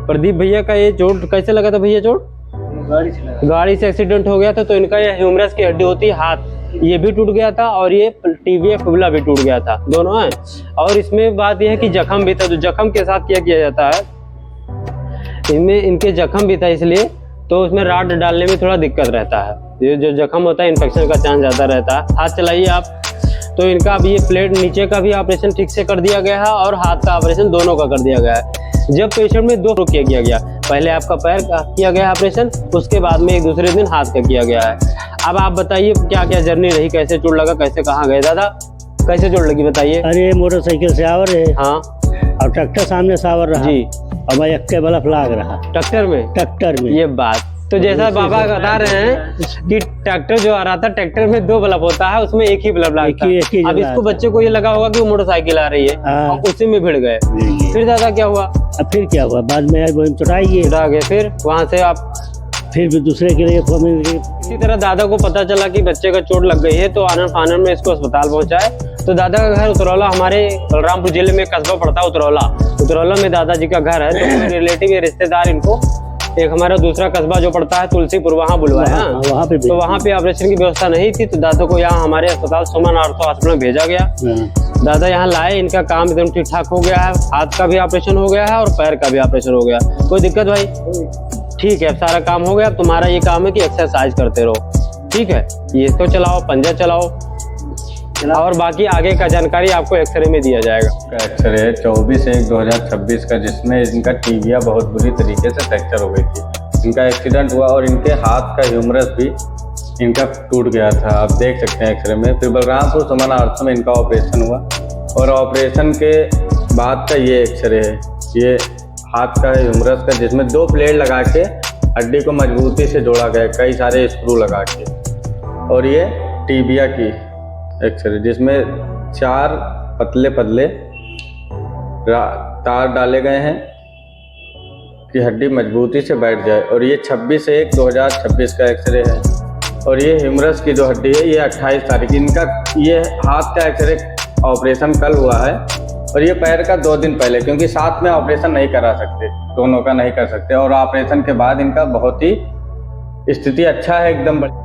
प्रदीप भैया का ये चोट कैसे लगा था भैया? चोट गाड़ी से एक्सीडेंट हो गया था। तो इनका ये ह्यूमरस की हड्डी होती है हाथ, ये भी टूट गया था और ये टिबिया फिबुला भी टूट गया था, दोनों है। और इसमें बात यह है कि जख्म भी था, जो जख्म के साथ क्या किया जाता है, इनमें इनके जख्म भी था, इसलिए तो उसमें राड डालने में थोड़ा दिक्कत रहता है। जो जख्म होता है इन्फेक्शन का चांस ज़्यादा रहता है। हाथ चलाइए आप। तो इनका अभी ये प्लेट नीचे का भी ऑपरेशन ठीक से कर दिया गया है और हाथ का ऑपरेशन दोनों का कर दिया गया है। जब पेशेंट में 2 किया गया, पहले आपका पैर का किया गया ऑपरेशन, उसके बाद में एक दूसरे दिन हाथ का किया गया है। अब आप बताइए क्या क्या जर्नी रही, कैसे चोट लगा, कैसे कहाँ गए दादा, कैसे चोट लगी बताइए? अरे मोटरसाइकिल से आवर है। हाँ। और ट्रैक्टर सामने से आवर रहा जी। और मैं एक बल्ब लाग रहा ट्रैक्टर में ये बात तो जैसा बाबा बता रहे हैं कि ट्रैक्टर जो आ रहा था, ट्रैक्टर में 2 बल्ब होता है, उसमें एक ही बल्ब लगता है। अब इसको बच्चे को ये लगा होगा कि वो मोटरसाइकिल आ रही है और उसी में भिड़ गए। फिर दादा क्या हुआ? अब फिर क्या हुआ, बाद में चुटा गए। फिर वहाँ से आप फिर भी दूसरे के लिए इसी तरह दादा को पता चला कि बच्चे का चोट लग गई है, तो आनन फानन में इसको अस्पताल पहुंचाए। तो दादा का घर उतरौला, हमारे बलरामपुर जिले में कस्बा पड़ता है उतरौला में दादाजी का घर है। तो रिलेटिव या रिश्तेदार इनको एक हमारा दूसरा कस्बा जो पड़ता है तुलसीपुर, वहाँ बुलवाया। वहाँ पे तो वहाँ पे ऑपरेशन की व्यवस्था नहीं थी, तो दादा को यहाँ हमारे अस्पताल सुमन आर्थो हॉस्पिटल में भेजा गया। दादा यहाँ लाए, इनका काम एकदम ठीक ठाक हो गया है। हाथ का भी ऑपरेशन हो गया है और पैर का भी ऑपरेशन हो गया। कोई दिक्कत भाई? ठीक है, अब सारा काम हो गया। अब तुम्हारा ये काम है कि एक्सरसाइज करते रहो, ठीक है? ये तो चलाओ, पंजा चलाओ, और बाकी आगे का जानकारी आपको एक्सरे में दिया जाएगा। एक्सरे 24/1/2026 का, जिसमें इनका टिबिया बहुत बुरी तरीके से फ्रैक्चर हो गई थी। इनका एक्सीडेंट हुआ और इनके हाथ का ह्यूमरस भी इनका टूट गया था, आप देख सकते हैं एक्सरे में। फिर बलरामपुर सुमन आर्थो में इनका ऑपरेशन हुआ और ऑपरेशन के बाद का ये एक्सरे है, ये हाथ का ह्यूमरस का, जिसमें 2 प्लेट लगा के हड्डी को मजबूती से जोड़ा गया, कई सारे स्क्रू लगा के। और ये टिबिया की एक्सरे, जिसमें 4 पतले तार डाले गए हैं कि हड्डी मजबूती से बैठ जाए। और ये 26/1/2026 का एक्सरे है। और ये ह्यूमरस की जो हड्डी है, ये 28 तारीख, इनका ये हाथ का एक्सरे ऑपरेशन कल हुआ है। और ये पैर का 2 दिन पहले, क्योंकि साथ में ऑपरेशन नहीं करा सकते, दोनों का नहीं कर सकते। और ऑपरेशन के बाद इनका बहुत ही स्थिति अच्छा है, एकदम बढ़िया।